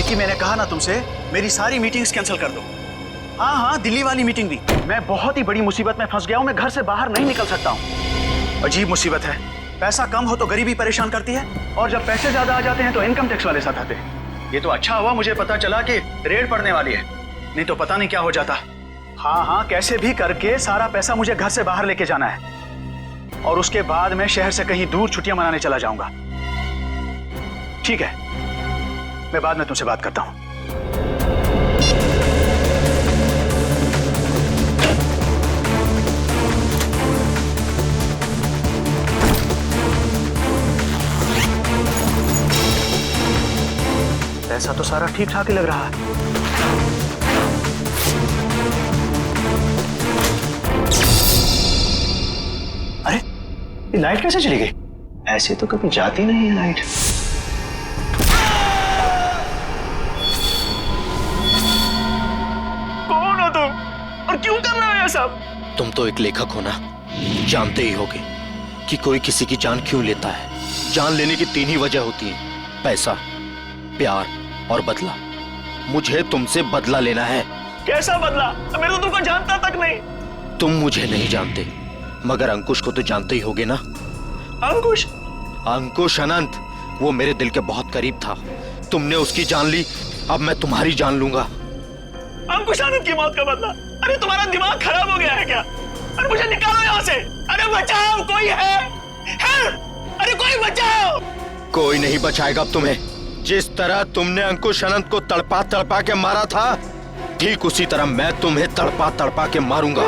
कि मैंने कहा ना तुमसे, मेरी सारी मीटिंग्स कैंसिल कर दो। हाँ हाँ, दिल्ली वाली मीटिंग भी। मैं बहुत ही बड़ी मुसीबत में फंस गया हूँ, मैं घर से बाहर नहीं निकल सकता हूँ। अजीब मुसीबत है, पैसा कम हो तो गरीबी परेशान करती है, और जब पैसे ज्यादा आ जाते हैं तो इनकम टैक्स वाले साथ आते हैं। ये तो अच्छा हुआ मुझे पता चला कि रेड पड़ने वाली है, नहीं तो पता नहीं क्या हो जाता। हाँ हाँ, कैसे भी करके सारा पैसा मुझे घर से बाहर लेके जाना है, और उसके बाद मैं शहर से कहीं दूर छुट्टियां मनाने चला जाऊंगा। ठीक है, मैं बाद में तुमसे बात करता हूं। पैसा तो सारा ठीक ठाक ही लग रहा है। अरे, ये लाइट कैसे चली गई? ऐसे तो कभी जाती नहीं है लाइट। कौन हो तुम और क्यों कर रहे हो ये सब? तुम तो एक लेखक हो ना, जानते ही होगे कि कोई किसी की जान क्यों लेता है। जान लेने की 3 ही वजह होती है, पैसा, प्यार और बदला। मुझे तुमसे बदला लेना है। कैसा बदला? मैं तो तुमको जानता तक नहीं। तुम मुझे नहीं जानते, मगर अंकुश को तो जानते ही होगे ना। अंकुश? अंकुश अनंत, वो मेरे दिल के बहुत करीब था। तुमने उसकी जान ली, अब मैं तुम्हारी जान लूंगा। अंकुश आनंद की मौत का बदला? अरे तुम्हारा दिमाग खराब हो गया है क्या? अरे मुझे निकालो यहाँ से। अरे बचाओ, कोई है? अरे कोई बचाओ। कोई नहीं बचाएगा अब तुम्हें। जिस तरह तुमने अंकुश अनंत को तड़पा तड़पा के मारा था, ठीक उसी तरह मैं तुम्हें तड़पा तड़पा के मारूंगा।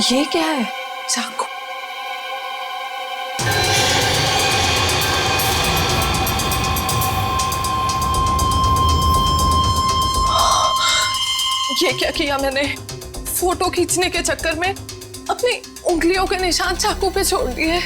ये क्या है? चाकू? ये क्या किया मैंने? फोटो खींचने के चक्कर में अपनी उंगलियों के निशान चाकू पे छोड़ दिए।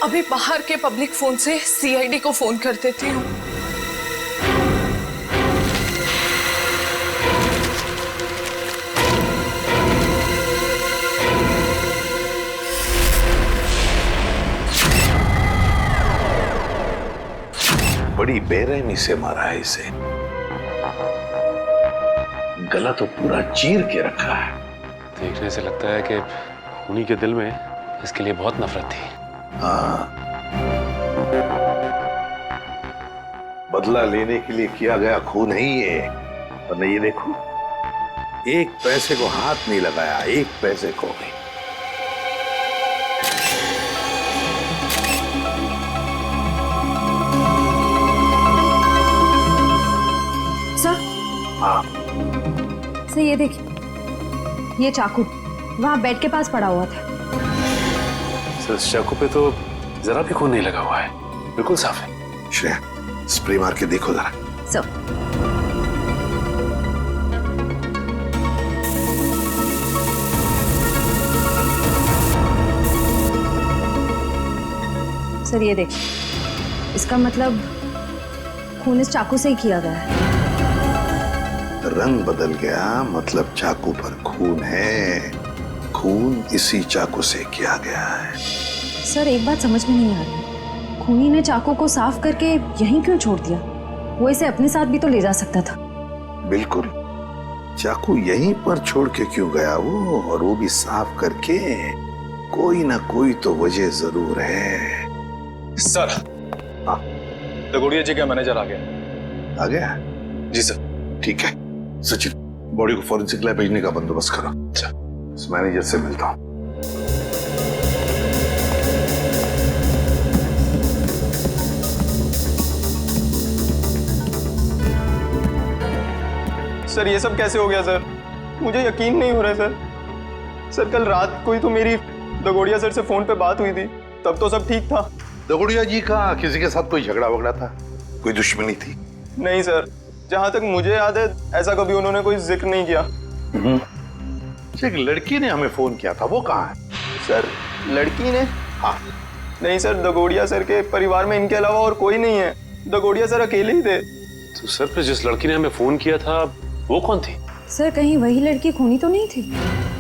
अभी बाहर के पब्लिक फोन से सीआईडी को फोन कर देती हूँ। बड़ी बेरहमी से मारा है इसे। गला तो पूरा चीर के रखा है। देखने से लगता है कि उन्हीं के दिल में इसके लिए बहुत नफरत थी। हाँ, बदला लेने के लिए किया गया खून है ये। और ये देखो, एक पैसे को हाथ नहीं लगाया, एक पैसे को भी। सर। हाँ सर, ये देखिए, ये चाकू वहां बेड के पास पड़ा हुआ था। सर, इस चाकू पे तो जरा भी खून नहीं लगा हुआ है, बिल्कुल साफ है। श्रेया, स्प्रे मार के देखो जरा। सर, सर ये देखिए, इसका मतलब खून इस चाकू से ही किया गया है। रंग बदल गया, मतलब चाकू पर खून है। खून इसी चाकू से किया गया है। सर एक बात समझ में नहीं आ रही, खूनी ने चाकू को साफ करके यहीं क्यों छोड़ दिया? वो इसे अपने साथ भी तो ले जा सकता था। बिल्कुल, चाकू यहीं पर छोड़ के क्यों गया वो, और वो भी साफ करके? कोई ना कोई तो वजह जरूर है। सर, हाँ, दगोड़िया जी का मैनेजर आ गया। आ गया? जी सर। ठीक है सचिन, बॉडी को फॉरेंसिक लैब भेजने का बंदोबस्त करो। अच्छा। इस मैनेजर से मिलता हूँ। सर ये सब कैसे हो गया सर? मुझे यकीन नहीं हो रहा है सर। सर कल रात को ही तो मेरी दगोड़िया सर से फोन पे बात हुई थी, तब तो सब ठीक था। दगोड़िया जी का किसी के साथ कोई झगड़ा वगड़ा था? कोई दुश्मनी थी? नहीं सर, जहां तक मुझे याद है ऐसा कभी उन्होंने कोई जिक्र नहीं किया। एक लड़की ने हमें फोन किया था, वो कहाँ है? सर लड़की ने? हाँ। नहीं सर, दगोड़िया सर के परिवार में इनके अलावा और कोई नहीं है। दगोड़िया सर अकेले ही थे। तो सर फिर जिस लड़की ने हमें फोन किया था वो कौन थी? सर कहीं वही लड़की खूनी तो नहीं थी?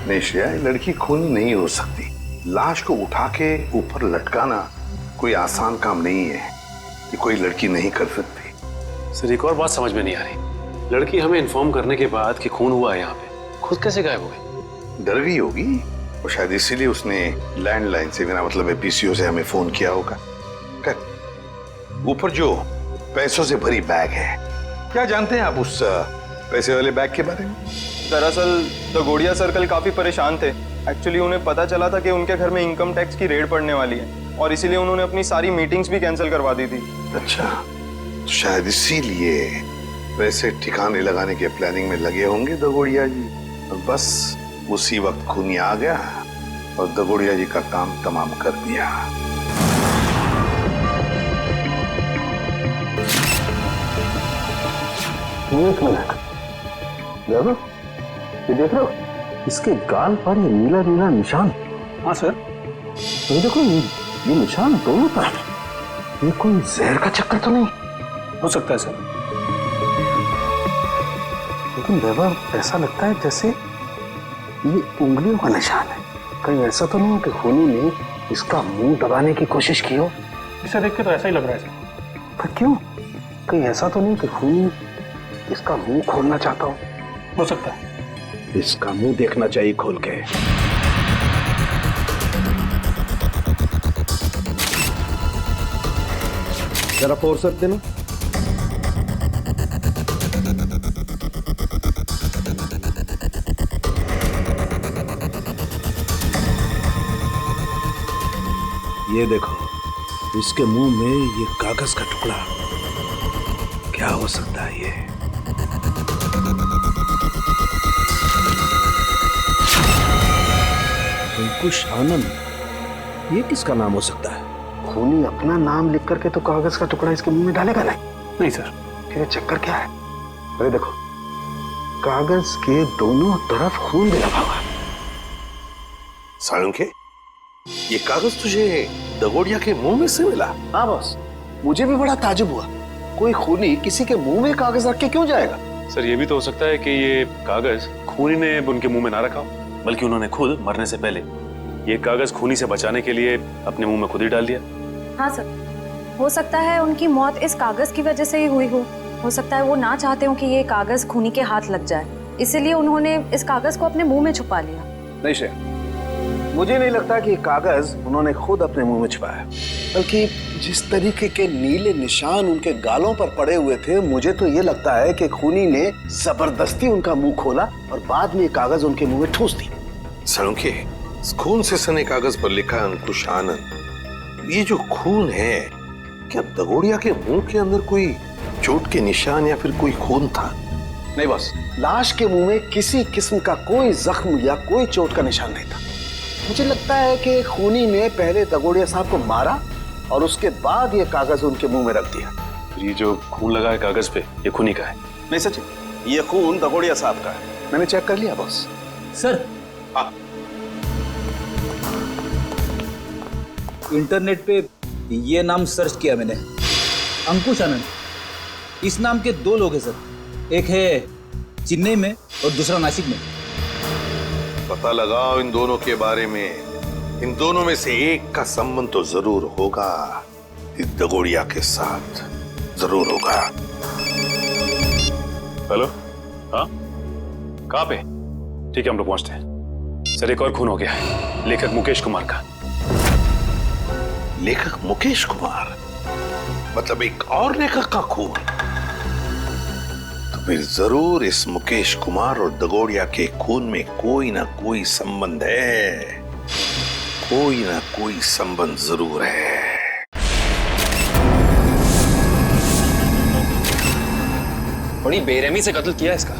नहीं श्रेया, लड़की खूनी नहीं हो सकती। लाश को उठा के ऊपर लटकाना कोई आसान काम नहीं है, ये कोई लड़की नहीं कर सकती। सर एक और बात समझ में नहीं आ रही, लड़की हमें इन्फॉर्म करने के बाद कि खून हुआ है यहाँ पे, खुद कैसे गायब हो गई? डर गई होगी और शायद इसीलिए उसने लैंडलाइन से, मेरा मतलब पीसीओ से हमें फोन किया होगा। ऊपर जो पैसों से भरी बैग है, क्या जानते हैं आप उस पैसे वाले बैग के बारे में? दरअसल दगोड़िया सर कल काफी परेशान थे। एक्चुअली उन्हें पता चला था कि उनके घर में इनकम टैक्स की रेड पड़ने वाली है, और इसीलिए उन्होंने अपनी सारी मीटिंग्स भी कैंसिल करवा दी थी। अच्छा, तो शायद इसीलिए पैसे ठिकाने लगाने के प्लानिंग में लगे होंगे दगोड़िया जी। और बस उसी वक्त खूनी आ गया और दगोड़िया जी का काम तमाम कर दिया। एक मिनट, देखो ये देख रहे हो, इसके गाल पर ये नीला नीला निशान। हाँ सर। ये देखो, ये निशान दोनों तरफ। ये कोई जहर का चक्कर तो नहीं हो सकता है सर, लेकिन वैभव ऐसा लगता है जैसे ये उंगलियों का निशान है। कहीं ऐसा तो नहीं है कि खूनी ने इसका मुंह दबाने की कोशिश की हो? इसे देख के तो ऐसा ही लग रहा है सर। पर क्यों? कहीं ऐसा तो नहीं कि खूनी इसका मुंह खोलना चाहता हो सकता है। इसका मुंह देखना चाहिए खोल के। जरा फोर्स देना। ये देखो, इसके मुंह में ये कागज का टुकड़ा, क्या हो सकता है ये? अंकुश आनंद, ये किसका नाम हो सकता है? खूनी अपना नाम लिख करके तो कागज का टुकड़ा इसके मुंह में डालेगा नहीं सर। फिर ये चक्कर क्या है? अरे देखो, कागज के दोनों तरफ खून भी लगा हुआ है। साळुंखे, ये कागज तुझे दगोड़िया के मुंह में से मिला? हाँ बॉस, मुझे भी बड़ा ताजुब हुआ। कोई खूनी किसी के मुंह में कागज रख के क्यों जाएगा? सर ये भी तो हो सकता है कि ये कागज खूनी ने उनके मुंह में ना रखा, बल्कि उन्होंने खुद मरने से पहले ये कागज खूनी से बचाने के लिए अपने मुंह में खुद ही डाल दिया। हाँ सर, हो सकता है उनकी मौत इस कागज की वजह से ही हुई हो सकता है वो ना चाहते हो कि ये कागज खूनी के हाथ लग जाए, इसीलिए उन्होंने इस कागज को अपने मुंह में छुपा लिया। नहीं श्रेया, मुझे नहीं लगता कि ये कागज उन्होंने खुद अपने मुंह में छुपाया, बल्कि जिस तरीके के नीले निशान उनके गालों पर पड़े हुए थे, मुझे तो ये लगता है कि खूनी ने जबरदस्ती उनका मुंह खोला और बाद में ये कागज उनके मुंह में ठूस दी। साळुंखे, खून से सने कागज पर लिखा अंकुश आनंद। ये जो खून है, क्या दगोड़िया के मुंह के अंदर कोई चोट के निशान या फिर कोई खून था? नहीं बस, लाश के मुंह में किसी किस्म का कोई जख्म या कोई चोट का निशान नहीं था। मुझे लगता है कि खूनी ने पहले दगोड़िया साहब को मारा और उसके बाद ये कागज उनके मुंह में रख दिया। ये जो खून लगा है कागज पे, ये खूनी का है? नहीं सचिन, ये खून दगोड़िया साहब का है। मैंने चेक कर लिया बॉस। सर, इंटरनेट पे ये नाम सर्च किया मैंने, अंकुश आनंद। इस नाम के 2 लोग हैं सर, एक है चेन्नई में और दूसरा नासिक में। पता लगाओ इन दोनों के बारे में। इन दोनों में से एक का संबंध तो जरूर होगा, इस दगोड़िया के साथ जरूर होगा। हेलो, हाँ, कहाँ पे? ठीक है, हम लोग पहुंचते हैं। सर, एक और खून हो गया है, लेखक मुकेश कुमार का। लेखक मुकेश कुमार? मतलब एक और लेखक का खून? तो फिर जरूर इस मुकेश कुमार और दगोड़िया के खून में कोई ना कोई संबंध है, कोई ना कोई संबंध जरूर है। बड़ी बेरहमी से कत्ल किया इसका।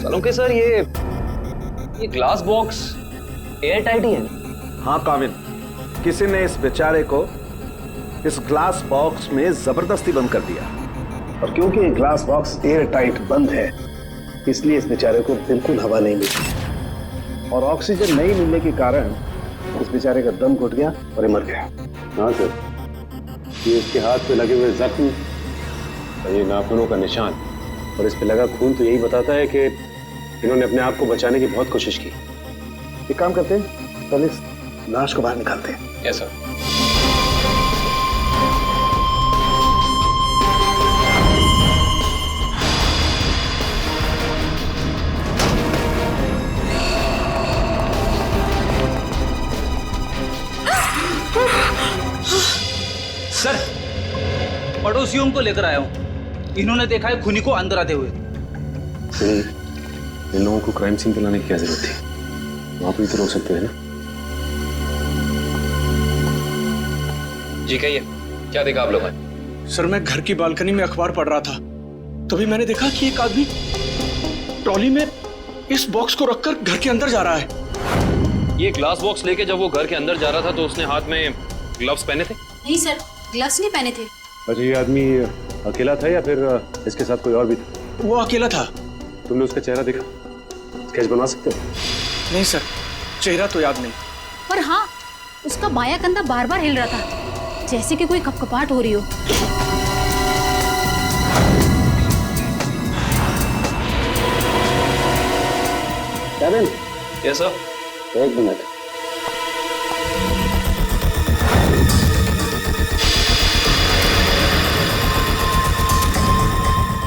सलोंके सर, ये ग्लास बॉक्स एयर टाइट ही है। हाँ काविन, किसी ने इस बेचारे को इस ग्लास बॉक्स में जबरदस्ती बंद कर दिया, और क्योंकि ये ग्लास बॉक्स एयर टाइट बंद है, इसलिए इस बेचारे को बिल्कुल हवा नहीं मिली, और ऑक्सीजन नहीं मिलने के कारण इस बेचारे का दम घुट गया और ये मर गया। हाँ सर, ये इसके हाथ पे लगे हुए जख्म, ये नाखूनों का निशान और इस पे लगा खून तो यही बताता है कि इन्होंने अपने आप को बचाने की बहुत कोशिश की। एक काम करते हैं, पहले इस लाश को बाहर निकालते हैं। Yes sir. सर, पड़ोसियों को लेकर आया हूँ। इन्होंने देखा है खूनी को अंदर आते हुए। इन लोगों को क्राइम सीन पे लाने की क्या जरूरत थी? वहां पर तो रोक सकते थे ना। जी कहिए, क्या देखा आप लोगों ने? सर, मैं घर की बालकनी में अखबार पढ़ रहा था, तभी मैंने देखा कि एक आदमी ट्रॉली में इस बॉक्स को रखकर घर के अंदर जा रहा है। ये ग्लास बॉक्स लेके जब वो घर के अंदर जा रहा था तो उसने हाथ में ग्लव्स पहने थे? नहीं सर, ग्लव्स नहीं पहने थे। अच्छा, ये आदमी अकेला था या फिर इसके साथ कोई और भी था? वो अकेला था। तुमने उसका चेहरा देखा? स्केच बना सकते हो? नहीं सर, चेहरा तो याद नहीं। पर हाँ, उसका बायां कंधा बार बार हिल रहा था, जैसे कि कोई कपकपाट हो रही हो। कैविन, यस सर। एक मिनट।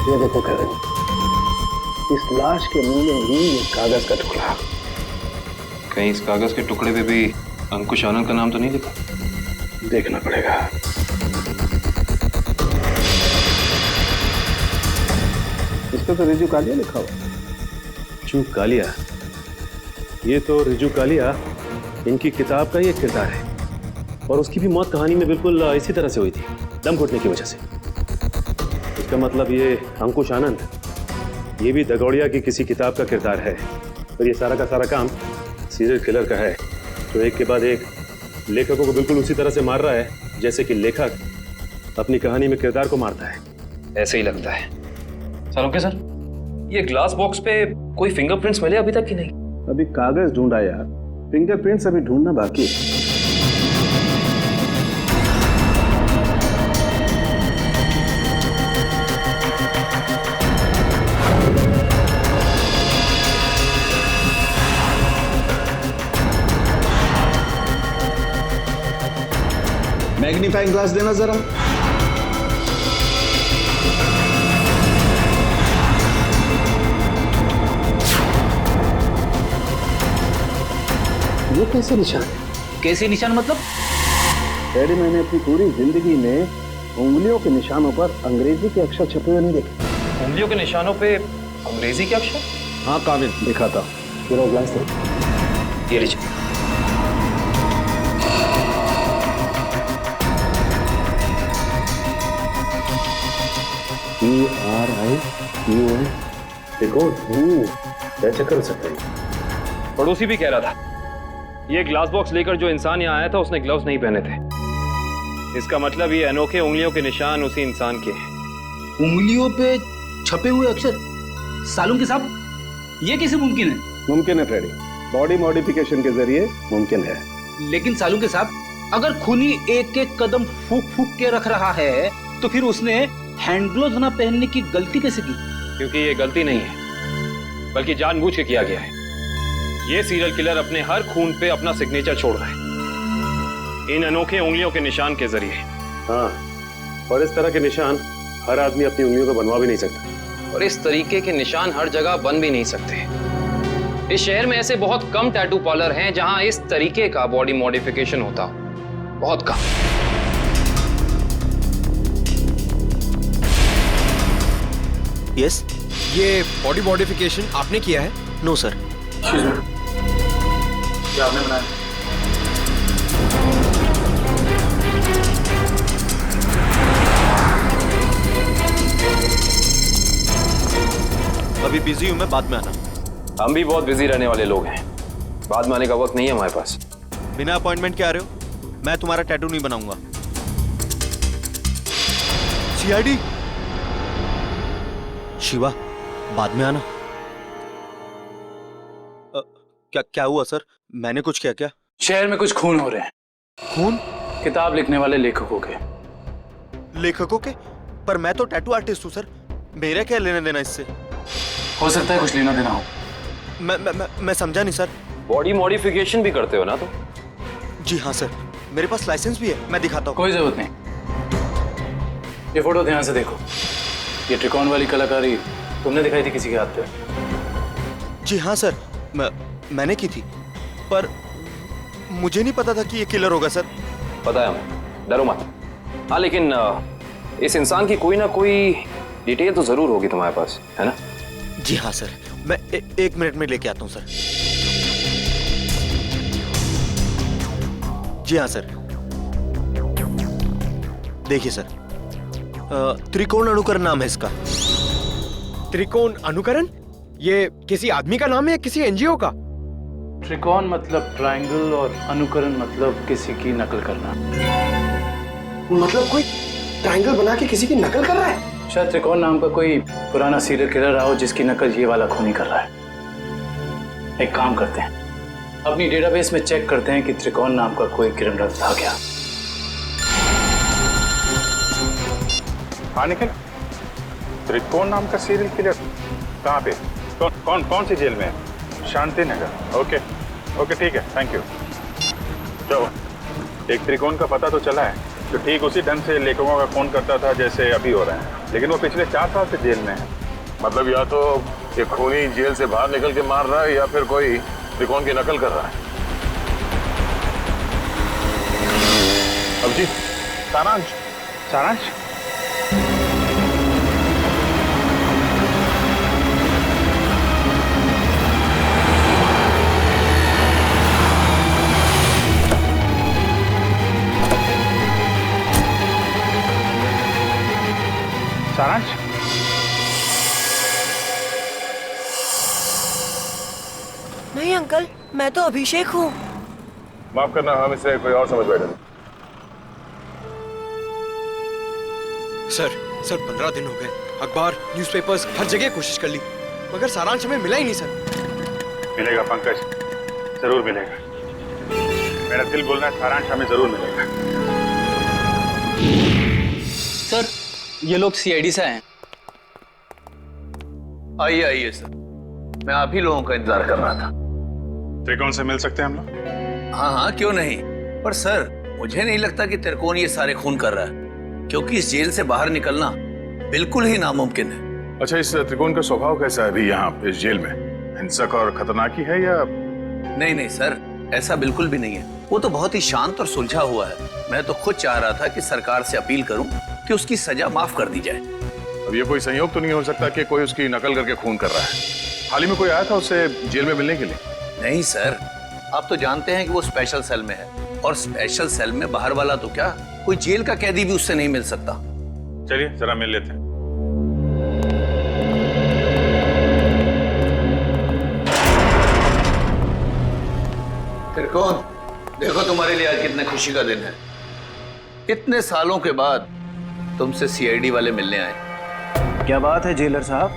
ये देखो कैविन, इस लाश के मुंह में ही एक कागज का टुकड़ा। कहीं इस कागज के टुकड़े पे भी अंकुश आनंद का नाम तो नहीं लिखा? देखना पड़ेगा। इस पे तो रिजू कालिया लिखा हुआ। रिजू कालिया? ये तो रिजू कालिया इनकी किताब का ही एक किरदार है, और उसकी भी मौत कहानी में बिल्कुल इसी तरह से हुई थी, दम घुटने की वजह से। इसका मतलब ये अंकुश आनंद, ये भी दगोड़िया की किसी किताब का किरदार है, और ये सारा का सारा काम सीरियल किलर का है, तो एक के बाद एक लेखकों को बिल्कुल उसी तरह से मार रहा है जैसे कि लेखक अपनी कहानी में किरदार को मारता है। ऐसे ही लगता है। सलोंके सर, ये ग्लास बॉक्स पे कोई फिंगरप्रिंट्स मिले अभी तक कि नहीं? अभी कागज ढूंढा यार, फिंगरप्रिंट्स अभी ढूंढना बाकी है। मैग्नीफाइंग ग्लास देना जरा। ये कैसे निशान है? कैसे निशान मतलब? डैडी, मैंने अपनी पूरी जिंदगी में उंगलियों के निशानों पर अंग्रेजी के अक्षर छपे हुए नहीं देखे। उंगलियों के निशानों पे अंग्रेजी के अक्षर? हाँ काविन, दिखाता हूँ। पूरा ग्लास दे। ये लीजिए। ERIUN देखो, कैसे कर सकते हैं? पड़ोसी भी कह रहा था, ये ग्लास बॉक्स लेकर जो इंसान यहाँ आया था उसने ग्लव्स नहीं पहने थे। इसका मतलब ये अनोखे उंगलियों के निशान उसी इंसान के हैं। उंगलियों पे छपे हुए अक्षर? सालुंके साहब, ये कैसे मुमकिन है? मुमकिन है फ्रेडी, बॉडी मॉडिफिकेशन के जरिए मुमकिन है। लेकिन सालुंके साहब, अगर खूनी एक एक कदम फूक फूक के रख रहा है तो फिर उसने हैंड ग्लोव्स ना पहनने की गलती कैसे की? क्योंकि ये गलती नहीं है, बल्कि जानबूझ के किया गया है। ये सीरियल किलर अपने हर खून पे अपना सिग्नेचर छोड़ रहा है, इन अनोखे उंगलियों के निशान के जरिए। हाँ, और इस तरह के निशान हर आदमी अपनी उंगलियों को बनवा भी नहीं सकता। और इस तरीके के निशान हर जगह बन भी नहीं सकते। इस शहर में ऐसे बहुत कम टैटू पार्लर हैं जहां इस तरीके का बॉडी मॉडिफिकेशन होता हो, बहुत कम। यस, ये बॉडी मॉडिफिकेशन आपने किया है? No sir. क्या आपने बनाया? अभी बिजी हूं मैं, बाद में आना। हम भी बहुत बिजी रहने वाले लोग हैं, बाद में आने का वक्त नहीं है हमारे पास। बिना अपॉइंटमेंट के आ रहे हो? मैं तुम्हारा टैटू नहीं बनाऊंगा। सीआईडी शिवा, बाद में आना। क्या हुआ सर? मैंने कुछ किया क्या? शहर में कुछ खून हो रहे हैं। खून? किताब लिखने वाले लेखकों के। लेखकों के? पर मैं तो टैटू आर्टिस्ट हूँ सर, मेरा क्या लेना देना इससे? हो सकता है कुछ लेना देना हो। मैं समझा नहीं सर। बॉडी मॉडिफिकेशन भी करते हो ना तुम? जी हाँ सर, मेरे पास लाइसेंस भी है, मैं दिखाता हूँ। कोई जरूरत नहीं। ये फोटो ध्यान से देखो। ये त्रिकोण वाली कलाकारी तुमने दिखाई थी किसी के हाथ पे? जी हाँ सर, मैंने की थी, पर मुझे नहीं पता था कि ये किलर होगा सर। पता है हमें, डरो मत। हाँ, लेकिन इस इंसान की कोई ना कोई डिटेल तो जरूर होगी तुम्हारे पास, है ना? जी हाँ सर, मैं 1 मिनट में लेके आता हूँ सर। जी हाँ सर, देखिए सर, त्रिकोण अनुकरण नाम है इसका। त्रिकोण अनुकरण? ये किसी आदमी का नाम है या किसी एनजीओ का? त्रिकोण मतलब ट्रायंगल और अनुकरण मतलब किसी की नकल करना। मतलब कोई ट्रायंगल बना के किसी की नकल कर रहा है? शायद त्रिकोण नाम का कोई पुराना सीरियल किलर रहा हो जिसकी नकल ये वाला खूनी कर रहा है। एक काम करते हैं, अपनी डेटाबेस में चेक करते हैं कि त्रिकोण नाम का कोई क्रिमिनल था क्या। हाँ निखिल, त्रिकोण नाम का सीरियल किलर कहाँ पे? कौन सी जेल में है? शांति नगर। ओके ठीक है, थैंक यू। चलो, एक त्रिकोण का पता तो चला है, तो ठीक उसी ढंग से लेखकों का खून करता था जैसे अभी हो रहा है, लेकिन वो पिछले 4 साल से जेल में है। मतलब या तो ये खूनी जेल से बाहर निकल के मार रहा है या फिर कोई त्रिकोण की नकल कर रहा है। अभिजीत, सारांश सारांश? नहीं अंकल, मैं तो अभिषेक हूँ। माफ करना, हम इसे कोई और समझ बैठे। सर 15 दिन हो गए, अखबार, न्यूज़पेपर्स, हर जगह कोशिश कर ली, मगर सारांश हमें मिला ही नहीं सर। मिलेगा पंकज, जरूर मिलेगा। मेरा दिल बोल रहा है सारांश हमें जरूर मिलेगा। सर, ये लोग सीआईडी से आए हैं। आइए सर, मैं आप ही लोगों का इंतजार कर रहा था। त्रिकोण से मिल सकते हैं हम लोग? हाँ, क्यों नहीं। पर सर, मुझे नहीं लगता कि त्रिकोण ये सारे खून कर रहा है, क्योंकि इस जेल से बाहर निकलना बिल्कुल ही नामुमकिन है। अच्छा, इस त्रिकोण का स्वभाव कैसा है अभी यहाँ इस जेल में? हिंसक और खतरनाक ही है या? नहीं सर, ऐसा बिल्कुल भी नहीं है। वो तो बहुत ही शांत और सुलझा हुआ है। मैं तो खुद चाह रहा था कि सरकार से अपील करूं कि उसकी सजा माफ कर दी जाए। अब ये कोई संयोग तो नहीं हो सकता कि कोई उसकी नकल करके खून कर रहा है? हाल ही में कोई आया था उससे जेल में मिलने के लिए? नहीं सर, आप तो जानते हैं कि वो स्पेशल सेल में है, और स्पेशल सेल में बाहर वाला तो क्या, कोई जेल का कैदी भी उससे नहीं मिल सकता। चलिए जरा मिल लेते हैं। त्रिकोण, देखो तुम्हारे लिए आज कितने खुशी का दिन है। इतने सालों के बाद तुमसे सीआईडी वाले मिलने आए। क्या बात है जेलर साहब,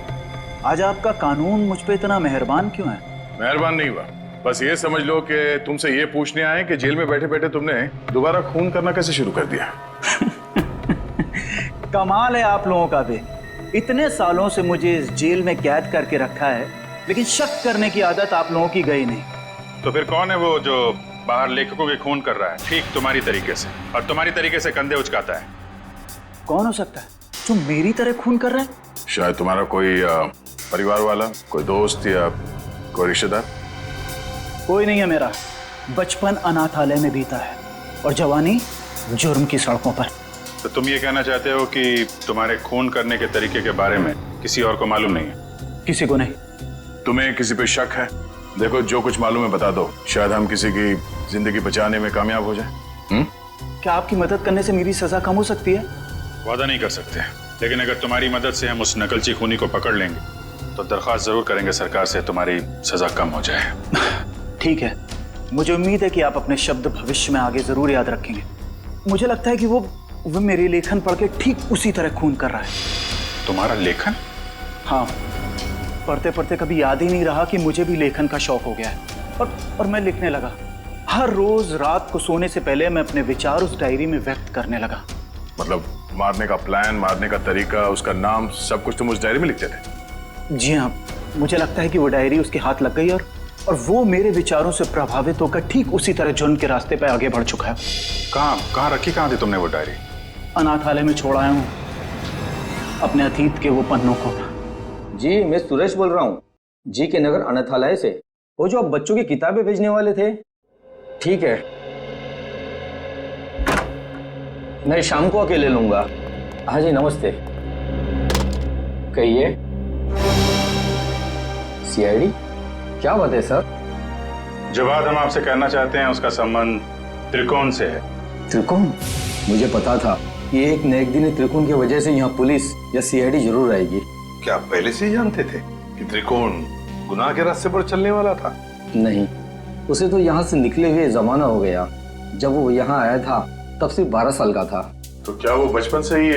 आज आपका कानून मुझ पे इतना मेहरबान क्यों है? मेहरबान नहीं हुआ, बस ये समझ लो कि तुमसे ये पूछने आए कि जेल में बैठे बैठे तुमने दोबारा खून करना कैसे शुरू कर दिया। कमाल है आप लोगों का भी। इतने सालों से मुझे इस जेल में कैद करके रखा है, लेकिन शक करने की आदत आप लोगों की गई नहीं। तो फिर कौन है वो जो बाहर लेखकों के खून कर रहा है ठीक तुम्हारी तरीके से, और तुम्हारी तरीके से कंधे उचकाता है? कौन हो सकता है जो मेरी तरह खून कर रहा है? शायद तुम्हारा कोई परिवार वाला, कोई दोस्त या कोई रिश्तेदार। कोई नहीं है मेरा। बचपन अनाथालय में बीता है और जवानी जुर्म की सड़कों पर। तो तुम ये कहना चाहते हो कि तुम्हारे खून करने के तरीके के बारे में किसी और को मालूम नहीं है? किसी को नहीं। तुम्हें किसी पे शक है? देखो, जो कुछ मालूम है बता दो, शायद हम किसी की जिंदगी बचाने में कामयाब हो जाए। क्या आपकी मदद करने से मेरी सजा कम हो सकती है? वादा नहीं कर सकते, लेकिन अगर तुम्हारी मदद से हम उस नकलची खूनी को पकड़ लेंगे तो दरख्वास्त जरूर करेंगे सरकार से तुम्हारी सजा कम हो जाए। ठीक है, मुझे उम्मीद है कि आप अपने शब्द भविष्य में आगे जरूर याद रखेंगे। मुझे लगता है कि वो मेरी लेखन पढ़ के ठीक उसी तरह खून कर रहा है। तुम्हारा लेखन? हाँ, पढ़ते पढ़ते कभी याद ही नहीं रहा कि मुझे भी लेखन का शौक हो गया है और मैं लिखने लगा। हर रोज रात को सोने से पहले मैं अपने विचार उस डायरी में व्यक्त करने लगा। मतलब मारने का प्लान, मारने का तरीका, उसका नाम, सब कुछ तुम उस डायरी में लिखते थे? जी हाँ, मुझे लगता है कि वो डायरी उसके हाथ लग गई और वो मेरे विचारों से प्रभावित होकर ठीक उसी तरह जुर्म के रास्ते पर आगे बढ़ चुका है। कहाँ रखी कहाँ थी तुमने वो डायरी? अनाथालय में छोड़ आया हूँ अपने अतीत के वो पन्नों को। जी, मैं सुरेश बोल रहा हूँ, जी के नगर अनाथालय से। वो जो आप बच्चों की किताबें भेजने वाले थे। ठीक है, मैं शाम को आके ले लूंगा। हाँ जी, नमस्ते। कहिए। सीआईडी? क्या बात है सर? जो बात हम आपसे कहना चाहते हैं उसका संबंध त्रिकोण से है। त्रिकोण? मुझे पता था कि एक न एक दिन त्रिकोण की वजह से यहाँ पुलिस या सीआईडी जरूर आएगी। क्या आप पहले से ही जानते थे कि त्रिकोण गुनाह के रास्ते पर चलने वाला था? नहीं, उसे तो यहाँ से निकले हुए जमाना हो गया। जब वो यहाँ आया था तब सिर्फ 12 साल का था। तो क्या वो बचपन से ही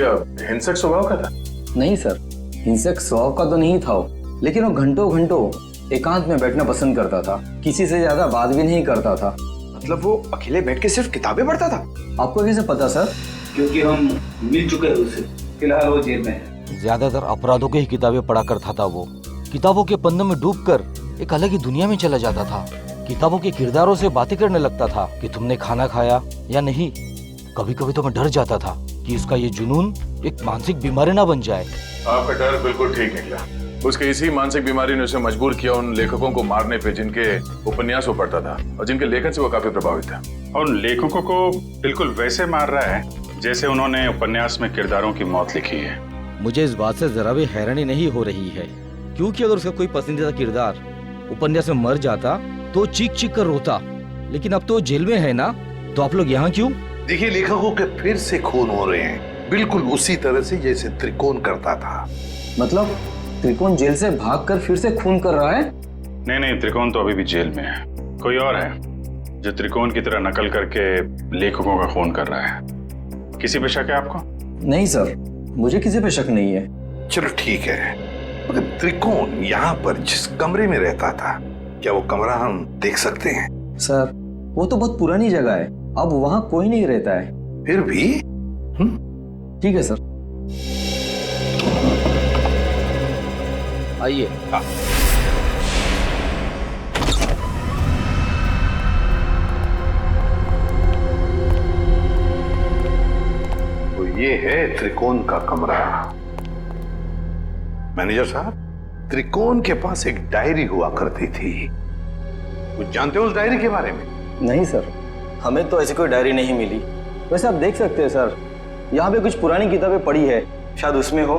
हिंसक स्वभाव का था? नहीं सर, हिंसक स्वभाव का तो नहीं था वो, लेकिन वो घंटों घंटों एकांत में बैठना पसंद करता था। किसी से ज्यादा बात भी नहीं करता था। मतलब वो अकेले बैठ के सिर्फ किताबें पढ़ता था? आपको कैसे पता सर? क्योंकि हम मिल चुके हैं उससे। फिलहाल वो जेल में है। ज्यादातर अपराधों की ही किताबें पढ़ा करता था वो। किताबों के पन्नों में डूबकर एक अलग ही दुनिया में चला जाता था। किताबों के किरदारों से बातें करने लगता था कि तुमने खाना खाया या नहीं। कभी कभी तो मैं डर जाता था कि उसका ये जुनून एक मानसिक बीमारी ना बन जाए। आपका डर बिल्कुल ठीक निकला। उसके इसी मानसिक बीमारी ने उसे मजबूर किया उन लेखकों को मारने पे जिनके उपन्यास वो पढ़ता था और जिनके लेखन से वो काफी प्रभावित था। और उन लेखकों को बिल्कुल वैसे मार रहा है जैसे उन्होंने उपन्यास में किरदारों की मौत लिखी है। मुझे इस बात से जरा भी हैरानी नहीं हो रही है, क्योंकि अगर उसका कोई पसंदीदा किरदार उपन्यास में मर जाता तो चीख चीख कर रोता, लेकिन अब तो जेल में है ना, तो आप लोग यहाँ क्यों? देखिए, लेखकों के फिर से खून हो रहे हैं, बिल्कुल उसी तरह से जैसे त्रिकोण करता था। मतलब त्रिकोण जेल से भागकर फिर से खून कर रहा है? नहीं, त्रिकोण तो अभी भी जेल में है। कोई और है जो त्रिकोण की तरह नकल करके लेखकों का खून कर रहा है। किसी पे शक है आपको? नहीं सर, मुझे किसी पे शक नहीं है। चलो ठीक है, मगर त्रिकोण यहाँ पर जिस कमरे में रहता था, क्या वो कमरा हम देख सकते हैं? सर, वो तो बहुत पुरानी जगह है, अब वहाँ कोई नहीं रहता है। फिर भी ठीक है सर, आइए। तो ये है त्रिकोण का कमरा। मैनेजर साहब, त्रिकोण के पास एक डायरी हुआ करती थी, कुछ जानते हो उस डायरी के बारे में? नहीं सर, हमें तो ऐसी कोई डायरी नहीं मिली। वैसे आप देख सकते हैं सर, यहाँ पे कुछ पुरानी किताबें पड़ी है, शायद उसमें हो।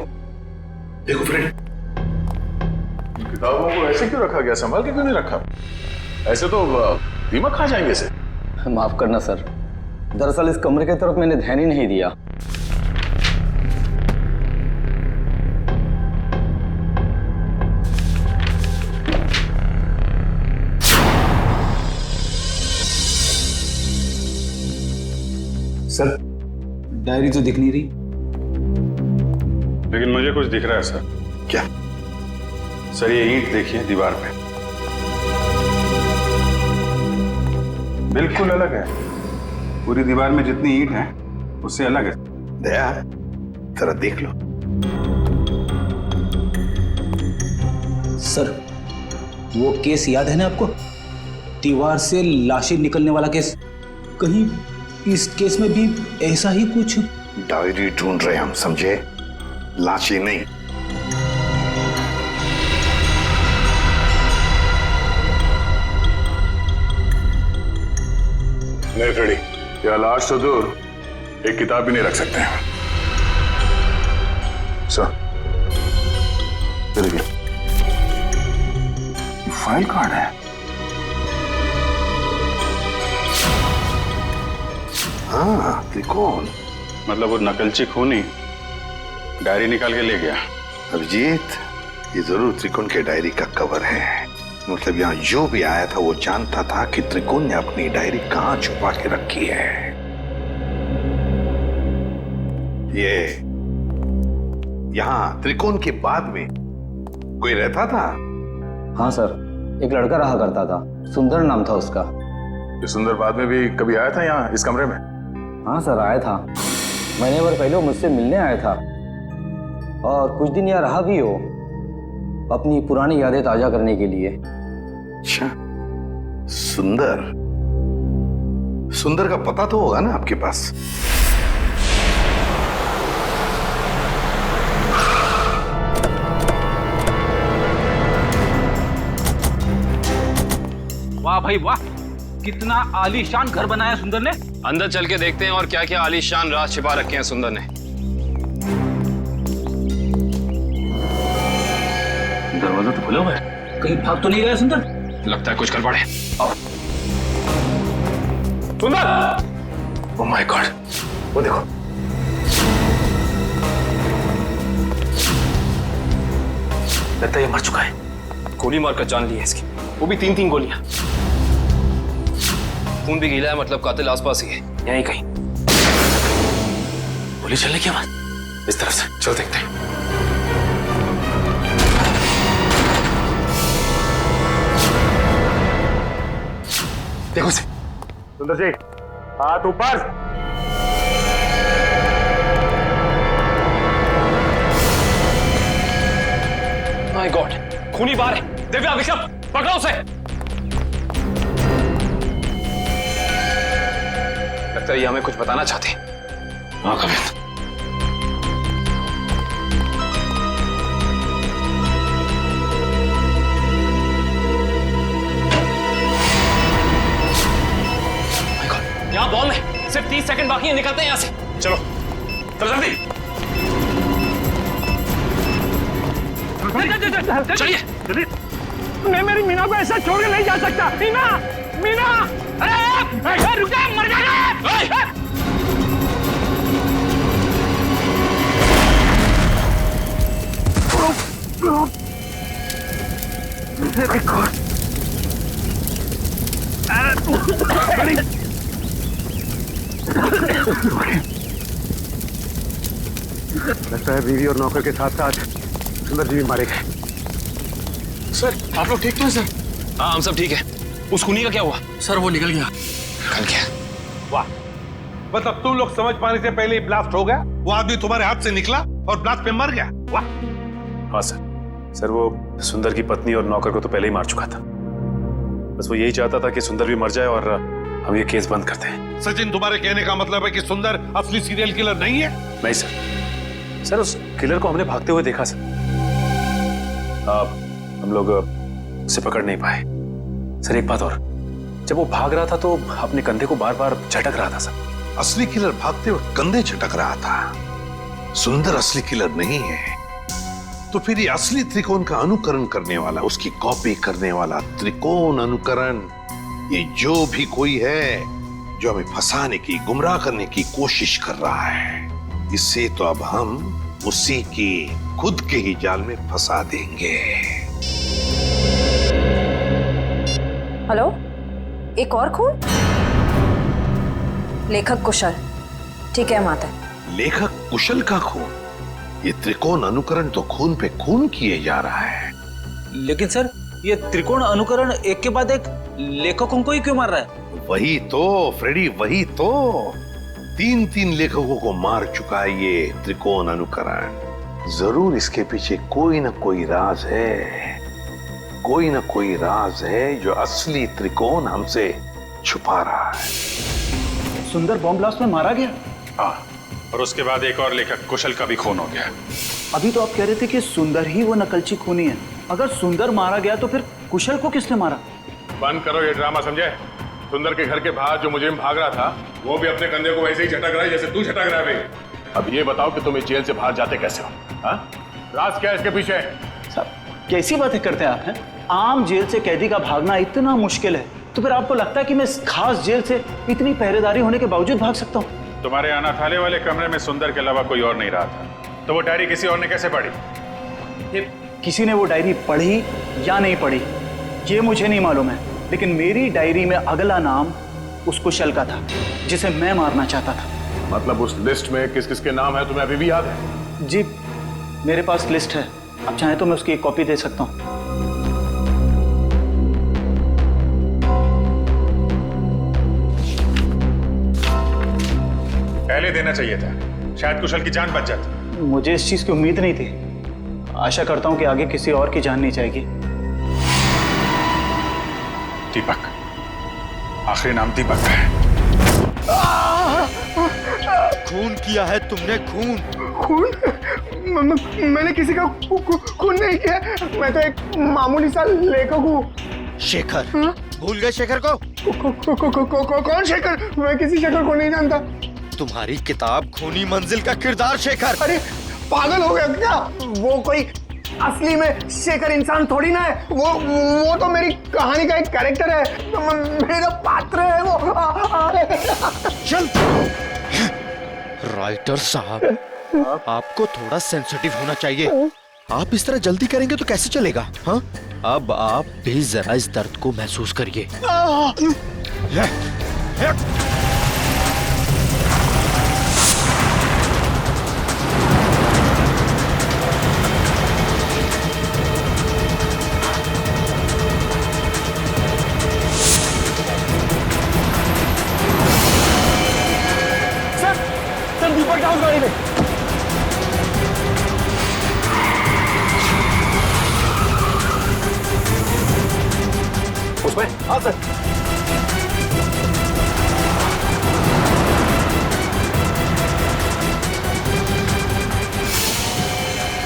देखो फ्रेंड, किताबों को ऐसे क्यों रखा गया? संभाल के क्यों नहीं रखा? ऐसे तो दीमक खा जाएंगे इसे। माफ करना सर, दरअसल इस कमरे की तरफ मैंने ध्यान ही नहीं दिया। सर, डायरी तो दिख नहीं रही। लेकिन मुझे कुछ दिख रहा है सर। क्या? सर, ये ईंट देखिए दीवार पे, बिल्कुल अलग है। पूरी दीवार में जितनी ईंट है उससे अलग है। दया, जरा देख लो। सर, वो केस याद है ना आपको? दीवार से लाशें निकलने वाला केस, कहीं इस केस में भी ऐसा ही कुछ? डायरी ढूंढ रहे हम, समझे? लाशें नहीं। नहीं फ्रेडी, या लाश तो दूर, एक किताब भी नहीं रख सकते हैं। सर, फाइल कार्ड है। हाँ, त्रिकोण। मतलब वो नकलची खूनी डायरी निकाल के ले गया। अभिजीत, ये जरूर त्रिकोण के डायरी का कवर है। मतलब यहाँ जो भी आया था वो जानता था कि त्रिकोण ने अपनी डायरी कहाँ छुपा के रखी है। ये यहाँ त्रिकोण के बाद में कोई रहता था? हाँ सर, एक लड़का रहा करता था, सुंदर नाम था उसका। ये सुंदर बाद में भी कभी आया था यहाँ इस कमरे में? हाँ सर, आया था। महीने भर पहले वो मुझसे मिलने आया था और कुछ दिन यहाँ रहा भी हो, अपनी पुरानी यादें ताजा करने के लिए। अच्छा, सुंदर। सुंदर का पता तो होगा ना आपके पास? वाह भाई वाह, कितना आलीशान घर बनाया सुंदर ने। अंदर चल के देखते हैं और क्या क्या आलीशान राज छिपा रखे हैं सुंदर ने। दरवाजा तो खुला हुआ है, कहीं भाग तो नहीं गया सुंदर? लगता है कुछ गड़बड़ है। सुंदर! ओह माय गॉड, वो देखो। लगता है ये मर चुका है। गोली मारकर जान ली है इसकी, वो भी 3-3 गोलियां। खून भी गीला है, मतलब कातिल आसपास ही है, यहीं कहीं। गोली चलने की आवाज इस तरफ से, चलो देखते हैं। देखो से। सुंदर जी, हाथ ऊपर। माय गॉड, खूनी बाहर है। दिव्या, विक्रम, पकड़ो उसे। लगता है ये हमें कुछ बताना चाहते हैं। हाँ कवित। यहाँ बॉम्ब है, सिर्फ 30 सेकंड बाकी है, निकलते हैं यहाँ से। चलो जल्दी चलिए। मैं मेरी मीना को ऐसा छोड़ के नहीं जा सकता। मीना, मीना, अरे रुक जा, मर जाएगा। लगता है बीवी और नौकर के साथ साथ सुंदर जी भी मारे गए। सर, आप लोग ठीक तो हैं सर? हाँ, हम सब ठीक है। उस खूनी का क्या हुआ? सर, वो निकल गया। निकल गया? वाह, मतलब तुम लोग समझ पाने से पहले ही ब्लास्ट हो गया। वो आदमी तुम्हारे हाथ से निकला और ब्लास्ट पे मर गया। वाह। हाँ सर, वो सुंदर की पत्नी और नौकर को तो पहले ही मार चुका था। बस वो यही चाहता था कि सुंदर भी मर जाए और हम ये केस बंद करते हैं। सचिन, तुम्हारे कहने का मतलब है कि सुंदर असली सीरियल किलर नहीं है? नहीं सर, उस किलर को हमने भागते हुए देखा सर। हम लोग उसे पकड़ नहीं पाए। सर एक बात और, जब वो भाग रहा था तो अपने कंधे को बार बार झटक रहा था सर। असली किलर भागते हुए कंधे झटक रहा था। सुंदर असली किलर नहीं है। तो फिर ये असली त्रिकोण का अनुकरण करने वाला, उसकी कॉपी करने वाला त्रिकोण अनुकरण, ये जो भी कोई है जो हमें फंसाने की, गुमराह करने की कोशिश कर रहा है, इससे तो अब हम उसी की खुद के ही जाल में फंसा देंगे। हेलो, एक और खून? लेखक कुशल। ठीक है माता। लेखक कुशल का खून? ये त्रिकोण अनुकरण तो खून पे खून किए जा रहा है। लेकिन सर, ये त्रिकोण अनुकरण एक के बाद एक लेखकों को ही क्यों मार रहा है? वही तो फ्रेडी, वही तो। 3-3 लेखकों को मार चुका है ये त्रिकोण अनुकरण। जरूर इसके पीछे कोई ना कोई राज है, कोई ना कोई राज है जो असली त्रिकोण हमसे छुपा रहा है। सुंदर बॉम्ब ब्लास्ट में मारा गया? हाँ, और उसके बाद एक और लेखक कुशल का भी खून हो गया। अभी तो आप कह रहे थे कि सुंदर ही वो नकलची खूनी है। अगर सुंदर मारा गया तो फिर कुशल को किसने मारा? बंद करो ये ड्रामा, समझे? सुंदर के घर के बाहर जो मुजरिम भाग रहा था वो भी अपने कंधे को वैसे ही झटक रहा है जैसे तू झटक रहा है भाई। अब ये बताओ कि तुम इस जेल से बाहर जाते कैसे हो? हाँ, राज क्या है इसके पीछे? साहब कैसी बातें करते हैं आप? हैं आम जेल से कैदी का भागना इतना मुश्किल है, तो फिर आपको लगता है कि मैं इस खास जेल से इतनी पहरेदारी होने के बावजूद भाग सकता हूँ? तुम्हारे अनाथालय वाले कमरे में सुंदर के अलावा कोई और नहीं रहा था, तो वो डायरी किसी और ने कैसे पढ़ी? किसी ने वो डायरी पढ़ी या नहीं पढ़ी ये मुझे नहीं मालूम है, लेकिन मेरी डायरी में अगला नाम उस कुशल का था जिसे मैं मारना चाहता था। मतलब उस लिस्ट में किस किस के नाम है तुम्हें अभी भी याद है? जी मेरे पास लिस्ट है, आप चाहें तो मैं उसकी एक कॉपी दे सकता हूँ। पहले देना चाहिए था, शायद कुशल की जान बच जाती। मुझे इस चीज की उम्मीद नहीं थी। आशा करता हूं कि आगे किसी और की जान नहीं जाएगी। दीपक, आखिरी नाम दीपक का है। खून किया है तुमने, खून। मैंने किसी का खून नहीं किया, मैं तो एक मामूली सा लेखक हूँ। शेखर, भूल गए शेखर को? कौन शेखर? मैं किसी शेखर को नहीं जानता। तुम्हारी किताब खूनी मंजिल का किरदार शेखर। अरे पागल हो गया क्या? वो कोई असली में शेखर इंसान थोड़ी ना है, वो तो मेरी कहानी का एक कैरेक्टर है, मेरा पात्र है वो। चल राइटर साहब, आपको थोड़ा सेंसिटिव होना चाहिए। आप इस तरह जल्दी करेंगे तो कैसे चलेगा? हाँ, अब आप भी जरा इस दर्द को महसूस करिए। सर दीपक का उस गाड़ी में। उसमें? हाँ सर।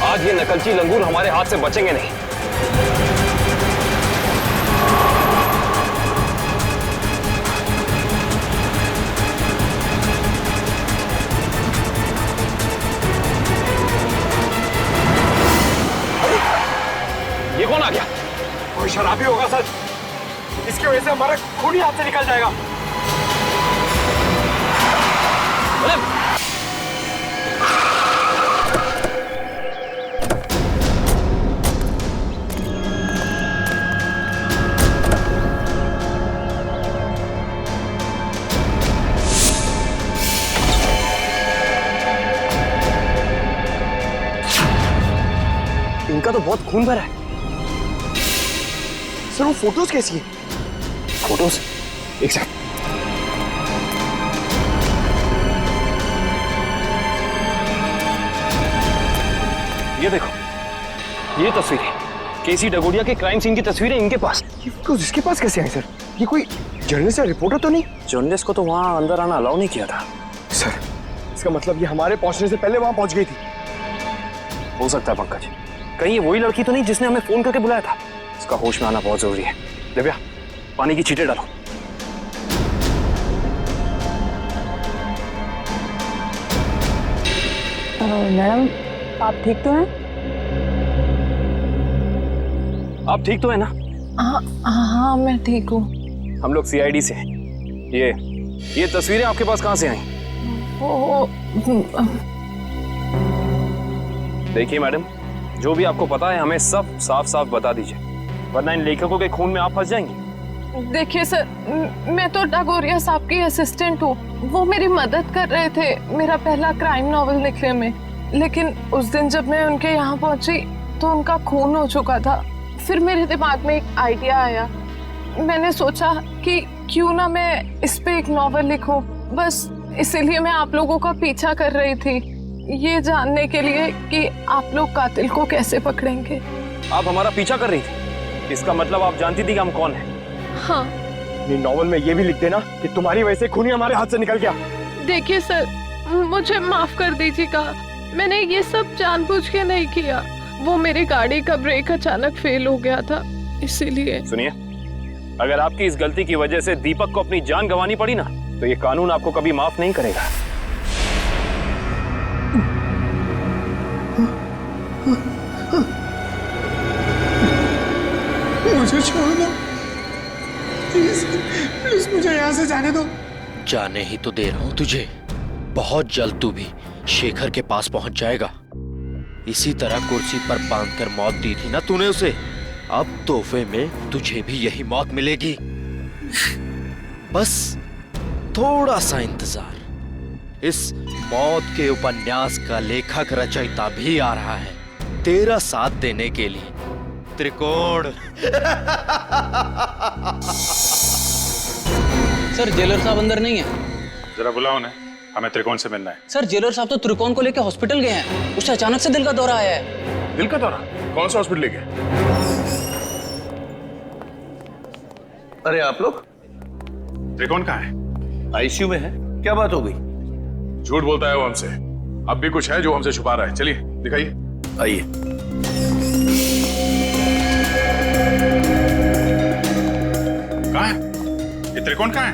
आज ये नकलची लंगूर हमारे हाथ से बचेंगे नहीं। ये कौन आ गया? कोई शराबी होगा सर, इसकी वजह से हमारा खून ही हाथ से निकल जाएगा। इनका तो बहुत खून भरा है। सर वो फोटोज कैसी है? फोटोज एक सेकंड। ये देखो, ये तस्वीरें केसी डगोडिया के क्राइम सीन की तस्वीरें इनके पास। ये फोटोज इसके पास कैसे आई सर? ये कोई जर्नलिस्ट या रिपोर्टर तो नहीं? जर्नलिस्ट को तो वहां अंदर आना अलाउ नहीं किया था। सर इसका मतलब ये हमारे पहुंचने से पहले वहां पहुंच गई थी। हो सकता है पंकज, कहीं ये वही लड़की तो नहीं जिसने हमें फोन करके बुलाया था? इसका होश में आना बहुत जरूरी है। दिव्या, पानी की छींटे डालो। मैडम आप ठीक तो हैं? आप ठीक तो है ना? हाँ मैं ठीक हूँ। हम लोग सीआईडी से हैं। ये तस्वीरें आपके पास कहाँ से आई? देखिए मैडम, जो भी आपको पता है हमें सब साफ साफ बता दीजिए, वरना इन लेखकों के खून में आप फंस जाएंगे। देखिए सर, मैं तो डागोरिया साहब की असिस्टेंट हूँ। वो मेरी मदद कर रहे थे मेरा पहला क्राइम नॉवेल लिखने में, लेकिन उस दिन जब मैं उनके यहाँ पहुंची तो उनका खून हो चुका था। फिर मेरे दिमाग में एक आइडिया आया, मैंने सोचा कि क्यों ना मैं इस पे एक नॉवेल लिखूं। बस इसीलिए मैं आप लोगों का पीछा कर रही थी, ये जानने के लिए कि आप लोग कातिल को कैसे पकड़ेंगे। आप हमारा पीछा कर रही थी? इसका मतलब आप जानती थी कि हम कौन हैं? हाँ। अपनी नॉवल में ये भी लिख देना कि तुम्हारी वजह से खूनी हमारे हाथ से निकल गया। देखिए सर, मुझे माफ कर दीजिएगा, मैंने ये सब जानबूझ के नहीं किया। वो मेरी गाड़ी का ब्रेक अचानक फेल हो गया था, इसीलिए। सुनिए, अगर आपकी इस गलती की वजह से दीपक को अपनी जान गंवानी पड़ी ना, तो ये कानून आपको कभी माफ नहीं करेगा। मुझे छोड़ दो प्लीज, प्लीज मुझे यहाँ से जाने दो। जाने ही तो दे रहा हूं तुझे। बहुत जल्द तू भी शेखर के पास पहुंच जाएगा। इसी तरह कुर्सी पर बांधकर मौत दी थी ना तूने उसे, अब तोहफे में तुझे भी यही मौत मिलेगी। बस थोड़ा सा इंतजार। इस मौत के उपन्यास का लेखक रचयिता भी आ रहा है तेरा साथ देने के लिए। त्रिकोण। सर जेलर साहब अंदर नहीं है। जरा बुलाओ उन्हें, हमें त्रिकोण से मिलना है। सर जेलर साहब तो त्रिकोण को लेकर हॉस्पिटल गए हैं, उसे अचानक से दिल का दौरा आया है। दिल का दौरा? कौन सा हॉस्पिटल लेके? अरे आप लोग? त्रिकोण कहाँ है? आईसीयू में है। क्या बात हो गई? झूठ बोलता है वो हमसे। अब भी कुछ है जो हमसे छुपा रहा है। चलिए दिखाइए। आइए। कहाँ है ये त्रिकोण? कहाँ है?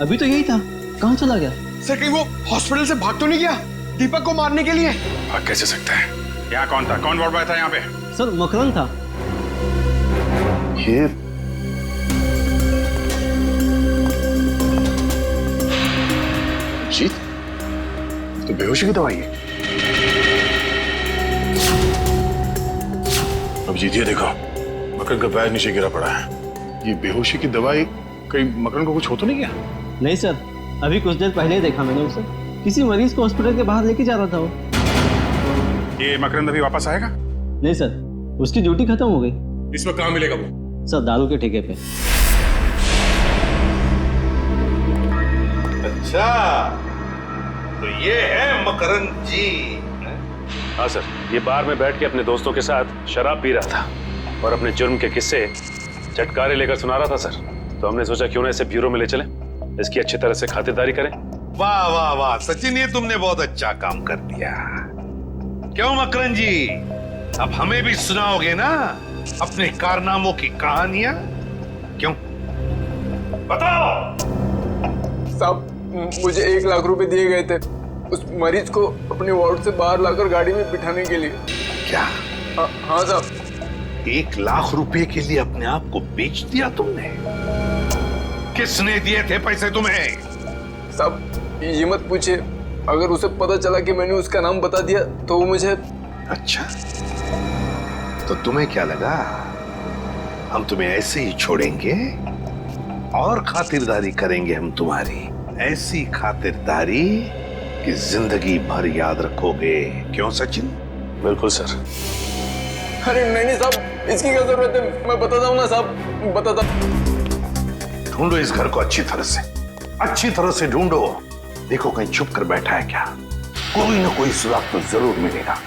अभी तो यही था, कहाँ चला गया? सर कहीं वो हॉस्पिटल से भाग तो नहीं गया दीपक को मारने के लिए? भाग कैसे सकता है? यहाँ कौन था? कौन वार्ड बॉय था यहाँ पे? सर मकरंद था। ये जीत तो बेहोशी की दवाई है। अब जीत ये देखो, मकरन का पैर नीचे गिरा पड़ा है। ये बेहोशी की दवाई कहीं मकरन को कुछ हो तो नहीं गया? नहीं सर, अभी कुछ देर पहले ही देखा मैंने उसे, किसी मरीज को हॉस्पिटल के बाहर लेके जा रहा था वो। ये मकरन अभी वापस आएगा? नहीं सर, उसकी ड्यूटी खत्म हो गई। इसमें कहाँ मिलेगा वो? सर दारू के ठेके पे। अच्छा, तो ये है मकरन जी। हाँ सर, ये बार में बैठ के अपने दोस्तों के साथ शराब पी रहा था और अपने जुर्म के किस्से चटकारे लेकर सुना रहा था सर। तो हमने सोचा क्यों ना इसे ब्यूरो में ले चले, इसकी अच्छी तरह से खातिरदारी करें। वाह वाह वाह सचिन, ये तुमने बहुत अच्छा काम कर दिया। क्यों मकरन जी, अब हमें भी सुनाओगे ना अपने कारनामों की कहानियां? क्यों, बताओ। साहब मुझे 1 लाख रुपए दिए गए थे उस मरीज को अपने वार्ड से बाहर लाकर गाड़ी में बिठाने के लिए। क्या? हाँ साहब। 1 लाख रुपए के लिए अपने आप को बेच दिया तुमने? किसने दिए थे पैसे तुम्हें? साहब ये मत पूछे, अगर उसे पता चला कि मैंने उसका नाम बता दिया तो वो मुझे। अच्छा, तो तुम्हें क्या लगा हम तुम्हें ऐसे ही छोड़ेंगे? और खातिरदारी करेंगे हम तुम्हारी, ऐसी खातिरदारी कि जिंदगी भर याद रखोगे। क्यों सचिन? बिल्कुल सर। अरे नहीं साहब, इसकी क्या जरूरत है, मैं बताता हूँ ना साहब, बताता। ढूंढो इस घर को अच्छी तरह से ढूंढो। देखो कहीं छुप कर बैठा है क्या? कोई ना कोई सुराग तो जरूर मिलेगा।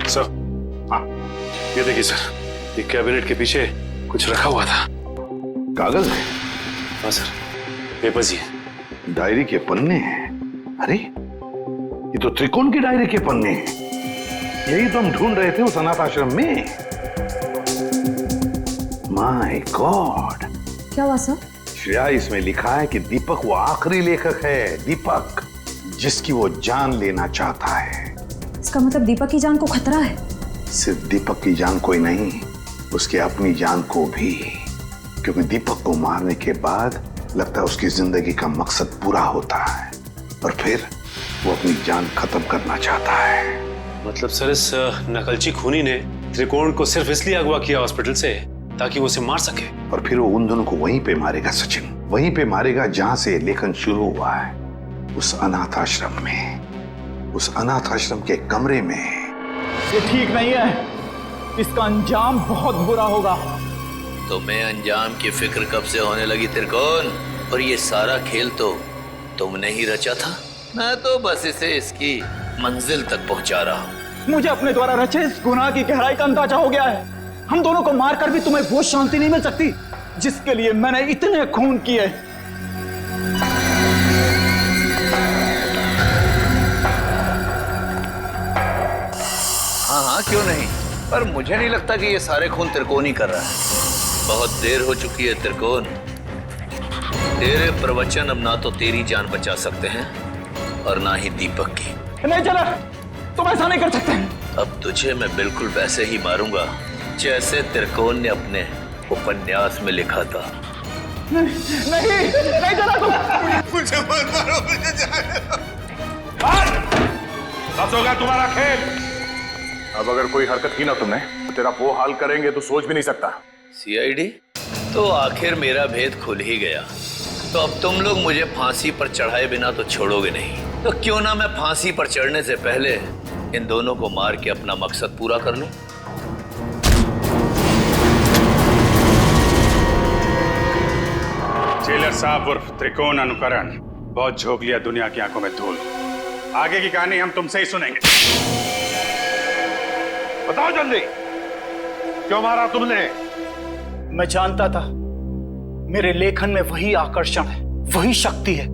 सर, हाँ ये देखिए सर, ये कैबिनेट के पीछे कुछ रखा हुआ था। कागज है? हाँ सर, पेपर्स ही है। डायरी के पन्ने हैं? अरे ये तो त्रिकोण की डायरी के पन्ने हैं। यही तो हम ढूंढ रहे थे उस अनाथ आश्रम में। My God. क्या हुआ सर? श्रेया, इसमें लिखा है कि दीपक वो आखिरी लेखक है, दीपक जिसकी वो जान लेना चाहता है। इसका मतलब दीपक की जान को खतरा है? सिर्फ दीपक की जान को ही नहीं, उसके अपनी जान को भी। क्योंकि दीपक को मारने के बाद लगता है उसकी जिंदगी का मकसद पूरा होता है और फिर वो अपनी जान खत्म करना चाहता है। मतलब सर इस नकलची खूनी ने त्रिकोण को सिर्फ इसलिए अगवा किया हॉस्पिटल से ताकि वो उसे मार सके। और फिर वो उन दोनों को वहीं पे मारेगा सचिन, वहीं पे मारेगा जहां से लेखन शुरू हुआ है, उस अनाथ आश्रम में, उस अनाथ आश्रम के कमरे में। ये ठीक नहीं है, इसका अंजाम बहुत बुरा होगा। तुम्हें अंजाम की फिक्र कब से होने लगी त्रिकोण? और ये सारा खेल तो तुमने ही रचा था। मैं तो बस इसे इसकी मंजिल तक पहुंचा रहा हूँ। मुझे अपने द्वारा रचे इस गुनाह की गहराई का अंदाजा हो गया है। हम दोनों को मारकर भी तुम्हें वो शांति नहीं मिल सकती जिसके लिए मैंने इतने खून किए। हाँ, क्यों नहीं, पर मुझे नहीं लगता कि ये सारे खून त्रिकोण ही कर रहा है। बहुत देर हो चुकी है त्रिकोण। तेरे प्रवचन अब ना तो तेरी जान बचा सकते हैं और ना ही दीपक की। नहीं चला, तुम ऐसा नहीं कर सकते। अब तुझे मैं बिल्कुल वैसे ही मारूंगा जैसे त्रिकोण ने अपने उपन्यास में लिखा था। नहीं चला, तुम मुझे मत मारो, मुझे जाने दो। बस होगा तुम्हारा खेल। अब अगर कोई हरकत की ना तुमने तो तेरा वो हाल करेंगे तो सोच भी नहीं सकता। सीआईडी, तो आखिर मेरा भेद खुल ही गया। तो अब तुम लोग मुझे फांसी पर चढ़ाए बिना तो छोड़ोगे नहीं। तो क्यों ना मैं फांसी पर चढ़ने से पहले इन दोनों को मार के अपना मकसद पूरा कर लूं। जेलर साहब उर्फ त्रिकोण अनुकरण बहुत झोंक लिया दुनिया की आंखों में धूल। आगे की कहानी हम तुमसे ही सुनेंगे। बताओ जल्दी, क्यों मारा तुमने? मैं जानता था मेरे लेखन में वही आकर्षण है, वही शक्ति है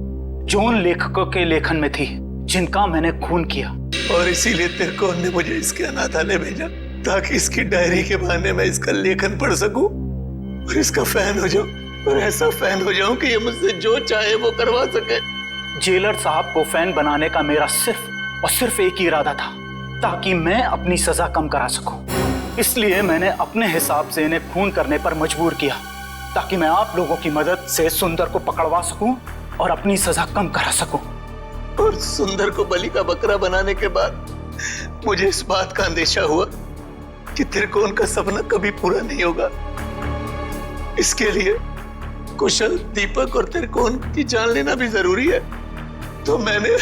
जो उन लेखकों के लेखन में थी जिनका मैंने खून किया। और इसीलिए त्रिकोण ने मुझे इसके अनाथालय भेजा ताकि इसकी डायरी के बहाने मैं इसका लेखन पढ़ सकूं और इसका फैन हो जाऊं, और ऐसा फैन हो जाऊं कि ये मुझसे जो चाहे वो करवा सके। जेलर साहब को फैन बनाने का मेरा सिर्फ और सिर्फ एक ही इरादा था, ताकि मैं अपनी सजा कम करा सकूं। इसलिए मैंने अपने हिसाब से इन्हें खून करने पर मजबूर किया ताकि मैं आप लोगों की मदद से सुंदर को पकड़वा सकूं और अपनी सजा कम करा सकूं। और सुंदर को बलि का बकरा बनाने के बाद मुझे इस बात का अंदेशा हुआ कि त्रिकोण का सपना कभी पूरा नहीं होगा। इसके लिए कुशल, दीपक और त्रिकोण की जान लेना भी जरूरी है। तो मैंने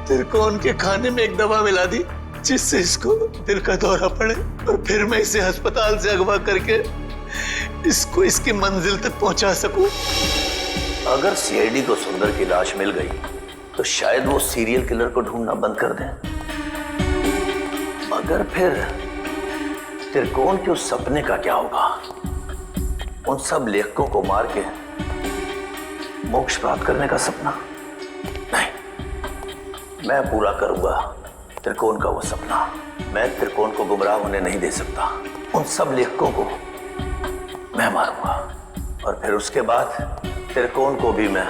त्रिकोण के खाने में एक दवा मिला दी जिससे इसको दिल का दौरा पड़े, और फिर मैं इसे अस्पताल से अगवा करके इसको इसकी मंजिल तक पहुंचा सकूं। अगर सीआईडी को सुंदर की लाश मिल गई तो शायद वो सीरियल किलर को ढूंढना बंद कर दें, मगर फिर त्रिकोण के उस सपने का क्या होगा? उन सब लेखकों को मार के मोक्ष प्राप्त करने का सपना? नहीं, मैं पूरा करूंगा त्रिकोण का वो सपना। मैं त्रिकोण को गुमराह होने नहीं दे सकता। उन सब लेखकों को मैं मारूंगा और फिर उसके बाद त्रिकोण को भी मैं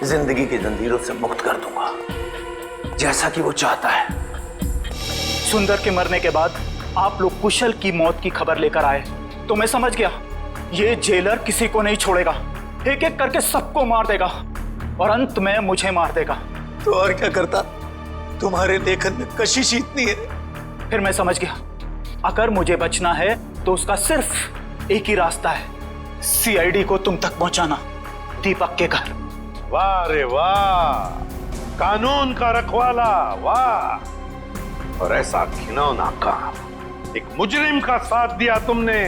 जिंदगी की जंजीरों से मुक्त कर दूंगा, जैसा कि वो चाहता है। सुंदर के मरने के बाद आप लोग कुशल की मौत की खबर लेकर आए तो मैं समझ गया ये जेलर किसी को नहीं छोड़ेगा, एक एक करके सबको मार देगा और अंत में मुझे मार देगा। तो और क्या करता? तुम्हारे लेखन में कशिश इतनी है। फिर मैं समझ गया अगर मुझे बचना है तो उसका सिर्फ एक ही रास्ता है, सीआईडी को तुम तक पहुंचाना, दीपक के घर। वाह रे वाह, कानून का रखवाला, वाह। और ऐसा घिनौना काम, एक मुजरिम का साथ दिया तुमने।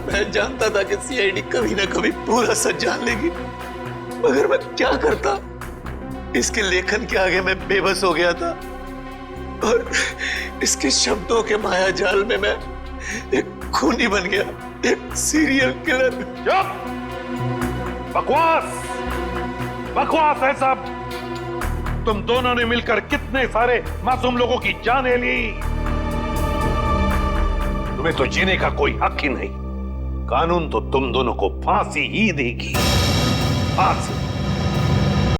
मैं जानता था कि सीआईडी कभी ना कभी पूरा सच जान लेगी, मगर मैं क्या करता? इसके लेखन के आगे मैं बेबस हो गया था और इसके शब्दों के माया जाल में मैं एक खूनी बन गया, एक सीरियल किलर। बकवास, बकवास है सब। तुम दोनों ने मिलकर कितने सारे मासूम लोगों की जानें ली। तुम्हें तो जीने का कोई हक ही नहीं। कानून तो तुम दोनों को फांसी ही देगी, फांसी।